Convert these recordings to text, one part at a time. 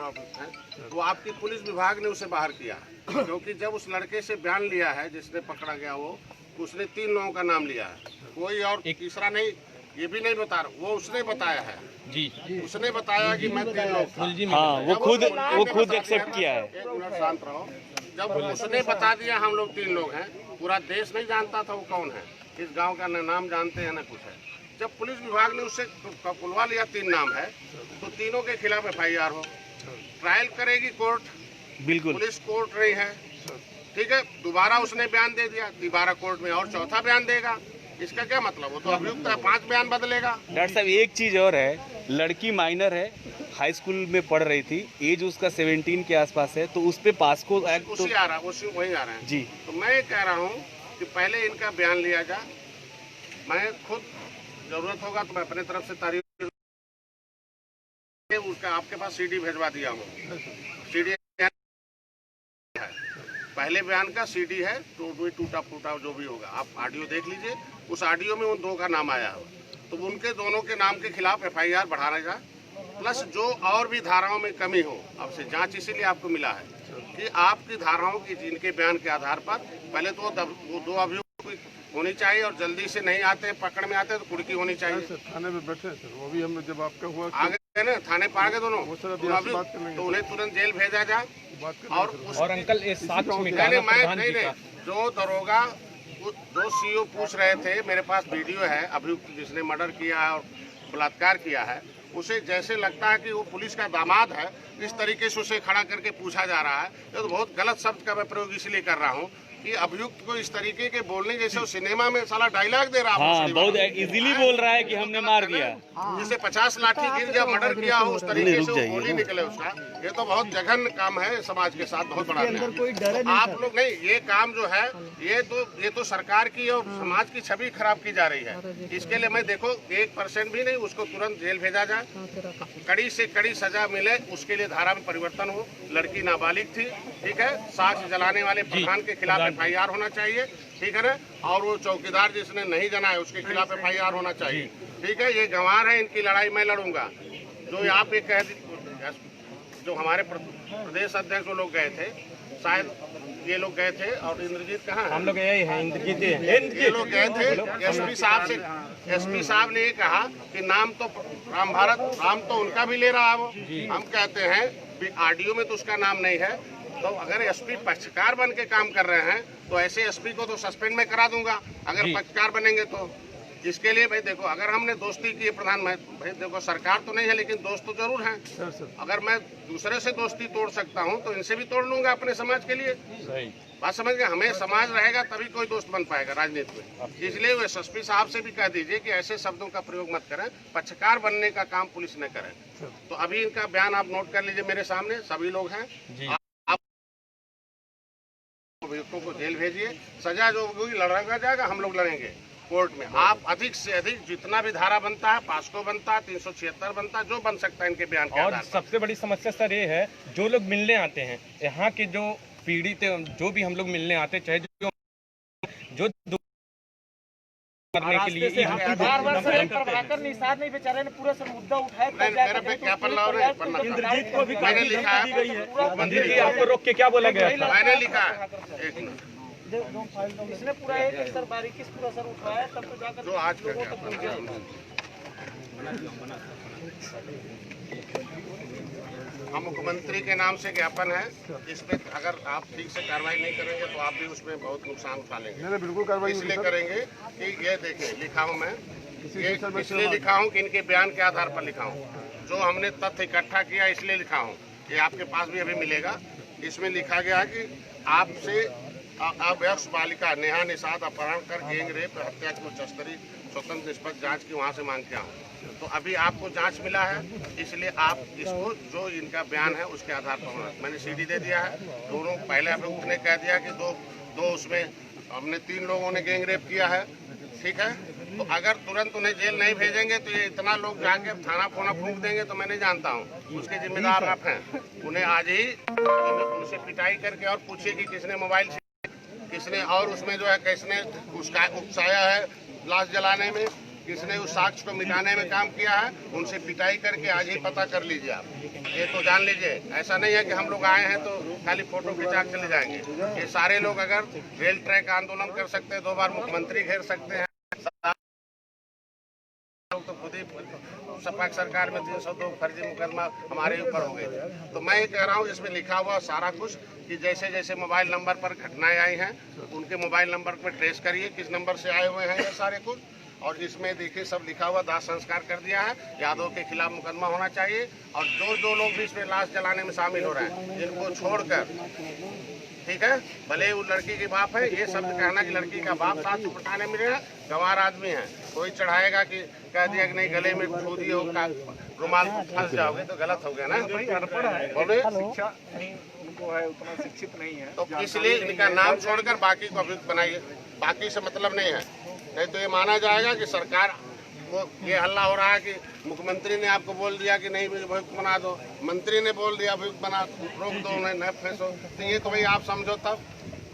अभियुक्त हैं, वो आपकी पुलिस विभाग ने उसे बाहर किया है, क्योंकि जब उस लड़के से बयान लिया है जिसने पकड़ा गया उसने 3 लोगों का नाम लिया है, कोई और तीसरा नहीं, ये भी नहीं बता रहा, वो उसने बताया है जी, उसने बताया कि मैं 3 लोग था। हाँ, वो खुद एक्सेप्ट किया है। एक मिनट शांत रहो। जब उसने बता दिया हम लोग 3 लोग हैं, पूरा देश नहीं जानता था वो कौन है, इस गांव का न नाम जानते हैं न कुछ है। जब पुलिस विभाग ने उससे खुलवा लिया 3 नाम है, तो तीनों के खिलाफ FIR हो, ट्रायल करेगी कोर्ट, बिल्कुल पुलिस कोर्ट रही है, ठीक है। दोबारा उसने बयान दे दिया, दोबारा कोर्ट में और चौथा बयान देगा, इसका क्या मतलब? वो तो अभियुक्त है, 5 बयान बदलेगा। डॉक्टर साहब एक चीज और है, लड़की माइनर है, हाई स्कूल में पढ़ रही थी, एज उसका 17 के आसपास है, तो उस पे पास्को एक्ट उसी आ रहा, उसी वही आ रहे हैं जी। तो मैं कह रहा हूँ कि पहले इनका बयान लिया जाए, मैं खुद जरूरत होगा तो मैं अपने तरफ से तारीफ उसका आपके पास CD भेजवा दिया हूँ, CD है, पहले बयान का CD है, तो टूटा फूटा जो भी होगा आप ऑडियो देख लीजिए, उस ऑडियो में उन 2 का नाम आया है, तो उनके दोनों के नाम के खिलाफ FIR बढ़ाना जाए, प्लस जो और भी धाराओं में कमी हो, आपसे जांच इसीलिए आपको मिला है कि आपकी धाराओं की जिनके बयान के आधार पर पहले तो वो 2 अभियुक्त होनी चाहिए, और जल्दी से नहीं आते पकड़ में आते तो कुड़की होनी चाहिए। सर थाने में बैठे सर, वो भी हमने जब आपका हुआ आ गए ना थाने पर आ गए दोनों, तो उन्हें तुरंत जेल भेजा जाए। और अंकल इस साक्ष्य में नहीं, जो दरोगा जो CO पूछ रहे थे, मेरे पास वीडियो है, अभियुक्त जिसने मर्डर किया है और बलात्कार किया है, उसे जैसे लगता है कि वो पुलिस का दामाद है, इस तरीके से उसे खड़ा करके पूछा जा रहा है। ये तो बहुत गलत शब्द का मैं प्रयोग इसलिए कर रहा हूँ कि अभियुक्त को इस तरीके के बोलने, जैसे वो सिनेमा में साला डायलॉग दे रहा है, हाँ, बहुत इजीली बोल रहा है कि हमने मार दिया, जिसे 50 लाठी गिर गया, मर्डर किया हो, उस तरीके से वो गोली निकले उसका, ये तो बहुत जघन्य काम है, समाज के साथ बहुत बड़ा अन्याय। आप लोग नहीं, ये काम जो है ये तो सरकार की और समाज की छवि खराब की जा रही है। इसके लिए मैं देखो 1% भी नहीं, उसको तुरंत जेल भेजा जाए, कड़ी से कड़ी सजा मिले, उसके लिए धारा में परिवर्तन हो। लड़की नाबालिग थी, ठीक है, साक्ष्य जलाने वाले प्रधान के खिलाफ FIR होना चाहिए, ठीक है ना, और वो चौकीदार जिसने नहीं जनाया उसके खिलाफ FIR होना चाहिए, ठीक है। ये गंवार है, इनकी लड़ाई मैं लड़ूंगा। जो आप ये कह जो हमारे प्रदेश अध्यक्ष वो लोग गए थे, शायद ये लोग गए थे, और इंद्रजीत कहाँ है? हम लोग यही हैं, इंद्रजीत ये लोग गए थे, SP साहब ने ये कहा कि नाम तो राम तो उनका भी ले रहा है वो, हम कहते हैं ऑडियो में तो उसका नाम नहीं है, तो अगर SP पक्षकार बन के काम कर रहे हैं तो ऐसे SP को तो सस्पेंड में करा दूंगा अगर पक्षकार बनेंगे तो। इसके लिए भाई देखो, अगर हमने दोस्ती की प्रधान, भाई देखो सरकार तो नहीं है लेकिन दोस्त तो जरूर हैं, अगर मैं दूसरे से दोस्ती तोड़ सकता हूं तो इनसे भी तोड़ लूंगा अपने समाज के लिए। बात समझ गए? हमें समाज रहेगा तभी कोई दोस्त बन पाएगा राजनीति में। इसलिए वो SP साहब से भी कह दीजिए कि ऐसे शब्दों का प्रयोग मत करें, पक्षकार बनने का काम पुलिस न करे। तो अभी इनका बयान आप नोट कर लीजिए, मेरे सामने सभी लोग हैं, अभियुक्तों को जेल भेजिए, सजा जो होगी लड़ा जाएगा, हम लोग लड़ेंगे कोर्ट में। आप अधिक से अधिक जितना भी धारा बनता है, पास्को बनता है, 376 बनता है, जो बन सकता है इनके बयान के आधार पर। सबसे बड़ी समस्या सर ये है, जो लोग मिलने आते हैं, यहाँ के जो पीड़ित जो भी हम लोग मिलने आते हैं, चाहे जो करने के लिए निषाद नहीं बेचारे ने पूरा मुद्दा उठाया, इंद्रजीत को भी मैंने लिखा है, आपको रोक के क्या बोला गया था? मैंने लिखा है, इसने पूरा एक सर बारीकी से पूरा सर उठाया, तब तो जाकर जो आज कर गया। हम मुख्यमंत्री के नाम से ज्ञापन है, इस पे अगर आप ठीक से कार्रवाई नहीं करेंगे तो आप भी उसमें बहुत नुकसान उठा लेंगे। बिल्कुल कार्रवाई इसलिए करेंगे कि ये देखिए लिखा हूँ मैं, ये इसलिए लिखा हूँ कि इनके बयान के आधार पर लिखा हूँ, जो हमने तथ्य इकट्ठा किया इसलिए लिखा हूँ। ये आपके पास भी अभी मिलेगा। इसमें लिखा गया है कि आपसे अवयस्क बालिका नेहा निषाद अपहरण कर गैंग रेप हत्या की तस्करी स्वतंत्र निष्पक्ष जांच की वहां से मांग किया हूँ। तो अभी आपको जांच मिला है, इसलिए आप इसको जो इनका बयान है उसके आधार पर मैंने CD दे दिया है। दोनों पहले अभियुक्त ने कह दिया कि दो उसमें हमने 3 लोगों ने गैंग रेप किया है, ठीक है। तो अगर तुरंत उन्हें जेल नहीं भेजेंगे तो ये इतना लोग जाके थाना फोना फूंक देंगे तो मैं नहीं जानता हूँ, उसके जिम्मेदार आप हैं। उन्हें आज ही उनसे पिटाई करके और पूछिए कि किसने मोबाइल किसने, और उसमें जो है किसने उसका उकसाया है लाश जलाने में, किसने उस साक्ष्य को मिटाने में काम किया है, उनसे पिटाई करके आज ही पता कर लीजिए आप। ये तो जान लीजिए, ऐसा नहीं है कि हम लोग आए हैं तो खाली फोटो खिंचा के चले जाएंगे। ये सारे लोग अगर रेल ट्रैक आंदोलन कर सकते हैं, 2 बार मुख्यमंत्री घेर सकते हैं, तो खुद ही सपा सरकार में 302 फर्जी मुकदमा हमारे ऊपर हो गए। तो मैं ये कह रहा हूँ, इसमें लिखा हुआ सारा कुछ कि जैसे जैसे मोबाइल नंबर पर घटनाएं आई हैं उनके मोबाइल नंबर पर ट्रेस करिए किस नंबर से आए हुए हैं ये सारे कुछ। और इसमें देखिए सब लिखा हुआ, दाह संस्कार कर दिया है, यादव के खिलाफ मुकदमा होना चाहिए। और जो लोग भी इसमें लाश जलाने में शामिल हो रहे हैं इनको छोड़कर, ठीक है, भले वो लड़की के बाप है, ये शब्द कहना कि लड़की का बाप साथ उठाने में गंवार आदमी है, कोई चढ़ाएगा कि कह दिया कि नहीं गले में छू दिए रुमाल को फंस जाओगे तो गलत हो गया ना। बोले उनको है उतना शिक्षित नहीं है, तो इसलिए इनका नाम छोड़कर बाकी को अभियुक्त बनाइए, बाकी से मतलब नहीं है। नहीं तो ये माना जाएगा कि सरकार वो, ये हल्ला हो रहा है कि मुख्यमंत्री ने आपको बोल दिया कि नहीं अभियुक्त बना दो, मंत्री ने बोल दिया अभियुक्त बना रोक दो, उन्हें न फैसो। तो ये तो भाई आप समझो, तब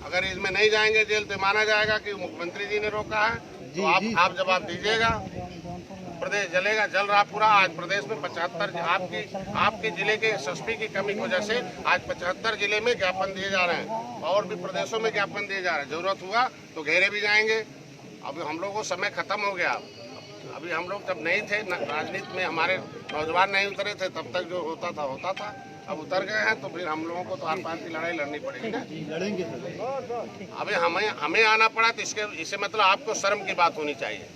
अगर इसमें नहीं जाएंगे जेल तो माना जाएगा कि मुख्यमंत्री जी ने रोका है। तो आप जवाब दीजिएगा। प्रदेश जलेगा, जल रहा पूरा। आज प्रदेश में 75 आपके जिले के एसएसपी की कमी की वजह से आज 75 जिले में ज्ञापन दिए जा रहे हैं और भी प्रदेशों में ज्ञापन दिए जा रहे हैं। जरूरत हुआ तो घेरे भी जाएंगे। अभी हम लोगों को समय खत्म हो गया। अभी हम लोग जब नहीं थे राजनीति में, हमारे नौजवान नहीं उतरे थे, तब तक जो होता था। अब उतर गए हैं तो फिर हम लोगों को तो आर पार की लड़ाई लड़नी पड़ेगी ना। लड़ेंगे अभी हमें आना पड़ा तो इससे मतलब आपको शर्म की बात होनी चाहिए।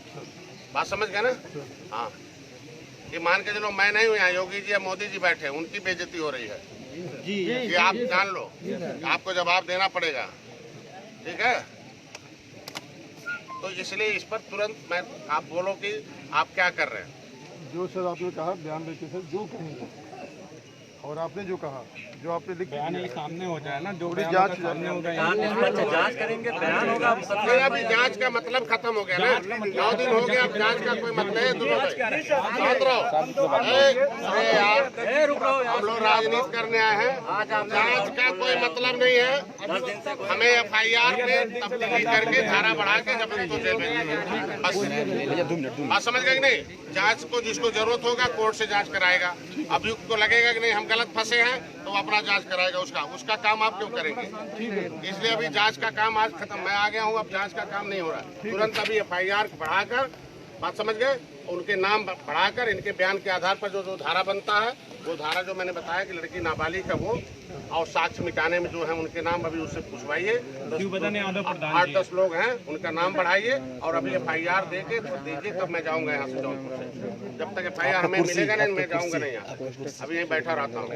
बात समझ गए ना? हाँ, ये मान के चलो मैं नहीं हूँ यहाँ, योगी जी या मोदी जी बैठे हैं, उनकी बेइज्जती हो रही है जी। ये आप जान लो, आपको जवाब देना पड़ेगा, ठीक है? तो इसलिए इस पर तुरंत आप बोलो कि आप क्या कर रहे हैं। जो सर आपने कहा बयान देते सर जो कहेंगे, और आपने जो कहा, जो आपने लिख दिया सामने हो जाए ना, जो जांच जांच करेंगे बयान होगा। अभी जांच का मतलब खत्म हो गया ना, 9 दिन हो गया, अब जांच का कोई मतलब है? हम लोग राजनीति करने आए हैं, जांच का कोई मतलब नहीं है। हमें FIR में तब्दीली करके धारा बढ़ा के जब इनको जेल भेजेंगे, बस। बात समझ गए कि नहीं? जांच को जिसको जरूरत होगा कोर्ट से जांच कराएगा। अभियुक्त को लगेगा कि नहीं हम गलत फंसे हैं तो अपना जांच कराएगा, उसका काम आप क्यों करेंगे? इसलिए अभी जांच का काम आज खत्म। मैं आ गया हूँ, अब जांच का काम नहीं हो रहा। तुरंत अभी FIR बढ़ाकर, बात समझ गए, उनके नाम बढ़ाकर इनके बयान के आधार पर जो धारा बनता है, वो धारा जो मैंने बताया कि लड़की नाबालिग का वो, और साक्ष्य मिटाने में जो है उनके नाम अभी उससे पूछवाइए। 8-10 लोग हैं, उनका नाम बढ़ाइए और अभी FIR दे के दीजिए, तब मैं जाऊंगा यहाँ से जौनपुर से। जब तक FIR हमें मिलेगा नहीं मैं जाऊंगा नहीं यहाँ, अभी यहीं बैठा रहता हूँ।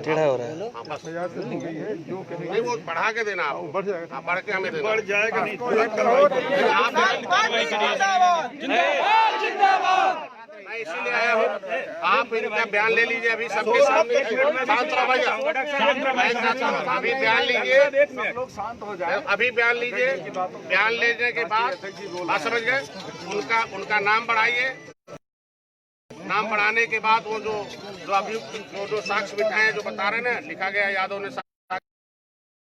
हाँ बस, नहीं वो बढ़ा के देना, आप बढ़ के हमें देना। बढ़ जाएगा नहीं मैं इसीलिए आया हूँ। आप इनका बयान ले लीजिए अभी सबके सामने। शांत रहो भैया, अभी बयान लीजिए, अभी बयान लीजिए। बयान लेने के बाद बात समझ गए, उनका नाम बढ़ाइए। नाम बढ़ाने के बाद वो जो अभियुक्त जो साक्ष्य बिठाए जो बता रहे हैं ना, लिखा गया यादव ने,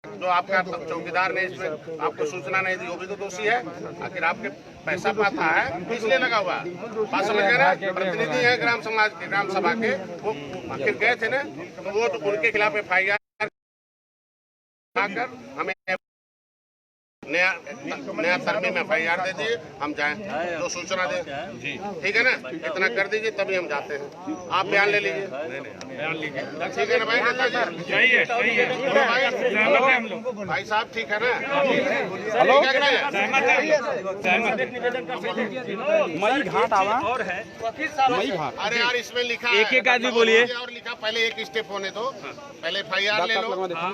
जो आपका चौकीदार ने इसमें आपको सूचना नहीं दी, वो भी तो दोषी है। आखिर आपके पैसा पाता है इसलिए लगा हुआ। बात समझ गए ना? प्रतिनिधि है ग्राम समाज के, ग्राम सभा के, वो आखिर गए थे ना, तो वो तो उनके खिलाफ FIR आकर हमें नया तरमीम में FIR दे दिए, हम जाएं जो सूचना दे, ठीक है ना? इतना कर दीजिए तभी हम जाते हैं। आप बयान ले लीजिए, ठीक है ना भाई? भाई साहब ठीक है ना? अरे यार इसमें लिखा है, एक आदमी बोलिए और लिखा, पहले एक स्टेप होने दो, पहले FIR ले लो,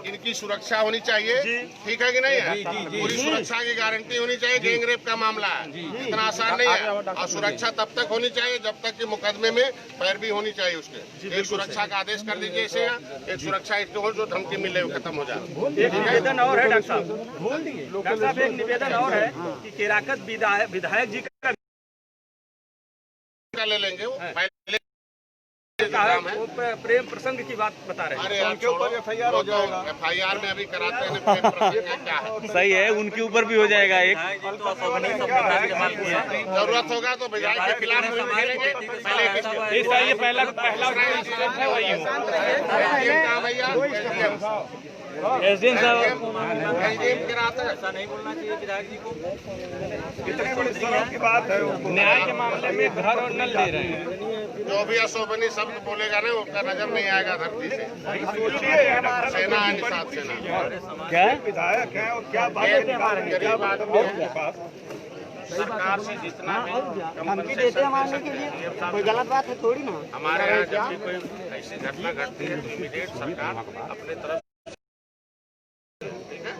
इनकी सुरक्षा होनी चाहिए, ठीक है कि नहीं है? सुरक्षा की गारंटी होनी चाहिए। गैंग रेप का मामला है, इतना आसान नहीं है। और सुरक्षा तब तक होनी चाहिए जब तक कि मुकदमे में पैरवी होनी चाहिए उसके। एक सुरक्षा का आदेश कर दीजिए इसे, एक सुरक्षा इसके हो जो धमकी मिले वो खत्म हो जाए। निवेदन और है डॉक्टर साहब, डॉक्टर साहब एक निवेदन और है कि केराकत विधायक जी का ले लेंगे, वो पहले काम है? वो प्रेम प्रसंग की बात बता रहे हैं। अरे उनके ऊपर FIR हो जाएगा। FIR में अभी कराते हैं प्रेम प्रसंग है क्या है? सही है, उनके ऊपर भी हो जाएगा एक। जरूरत होगा तो विधायक के खिलाफ मुहिम खेलेंगे। पहले ये पहला है वही हो। भैया एसडीएम साहब कराते हैं। ऐसा नहीं बोलना चाहिए विधायक जी को। न्याय के मामले में घर और नल दे रहे हैं। जो भी अशोभनीय शब्द बोलेगा ना उसका नजर नहीं आएगा धरती से। सेना है निषाद सेना। क्या विधायक है और क्या गरीब आदमी है। सरकार से जितना भी धमकी देते हैं मारने के लिए, कोई गलत बात है थोड़ी ना। हमारे यहाँ जब भी कोई ऐसी घटना घटती है तो इमीडिएट सरकार अपने तरफ, ठीक है,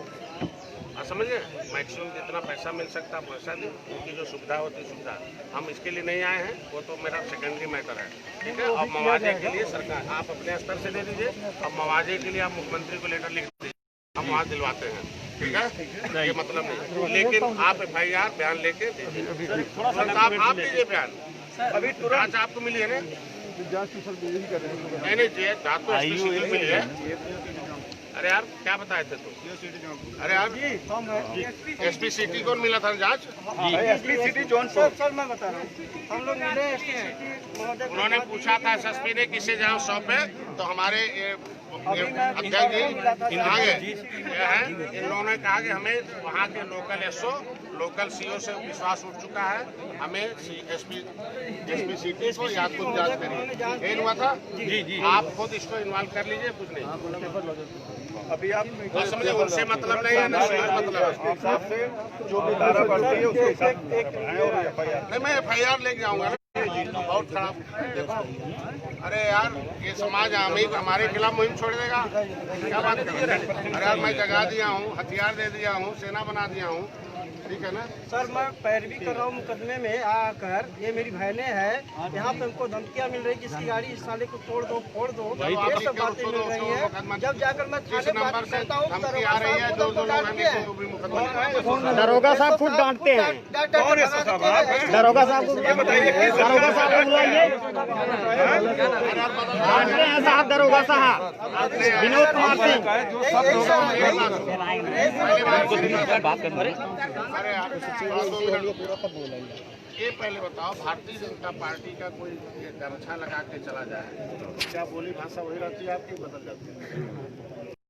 समझे, मैक्सिमम जितना पैसा मिल सकता है पैसा दे, उनकी जो सुविधा होती है सुविधा। हम इसके लिए नहीं आए हैं, वो तो मेरा सेकेंडरी मैटर है, ठीक है। अब मुआवजे के लिए सरकार आप अपने स्तर से दे दीजिए। अब मुआवजे के लिए आप मुख्यमंत्री को लेटर लिख दीजिए, हम वहाँ दिलवाते हैं, ठीक है। ये मतलब नहीं, लेकिन आप FIR बयान लेके दे दीजिए। आप दीजिए बयान, अभी तुरंत आपको मिली है ना? जांच तो सर यही कर रहे हैं। नहीं जांच तो SP सिटी मिली है। अरे यार क्या बताए थे तुम? अरे यार SP सिटी कौन मिला था जांच? SP city Jaunpur. सर मैं बता रहा हूँ, हम लोग मिले उन्होंने पूछा था SSP ने किसे जाओ 100 पे, तो हमारे अध्यक्ष जी कहा गए हैं, इन लोगों ने कहा कि हमें वहाँ के लोकल SO लोकल CO से विश्वास उठ चुका है, हमें SP सिटी को या खुद जांच करिए। यही हुआ था जी। आप खुद इसको इन्वॉल्व कर लीजिए, कुछ नहीं। अभी आप समझे, उनसे मतलब नहीं है ना, मतलब से जो भी धारा बढ़ती है उसके हिसाब नहीं, मैं FIR लेके जाऊंगा ना। बहुत खराब देखो, अरे यार ये समाज हमारे खिलाफ मुहिम छोड़ देगा, क्या बात कर रहे हैं? अरे यार मैं जगा दिया हूँ, हथियार दे दिया हूँ, सेना बना दिया हूँ, ठीक है ना। सर मैं पैरवी कर रहा हूँ मुकदमे में आकर, ये मेरी बहनें हैं, यहाँ पे हमको धमकियाँ मिल रही जिसकी गाड़ी इस साले को तोड़ दो फोड़ दो, ये सब बातें मिल रही है। जब जाकर मैं थाने बात करता हूँ, धमकी आ रही है, जो दरोगा साहब खुद डांटते हैं। दरोगा साहब को बुलाइए, डांटते हैं साहब दरोगा साहब विनोद कुमार सिंह। अरे यार ये पहले बताओ, भारतीय जनता पार्टी का कोई ये गमछा लगा के चला जाए, क्या बोली भाषा वही रहती है आपकी, बदल जाती है?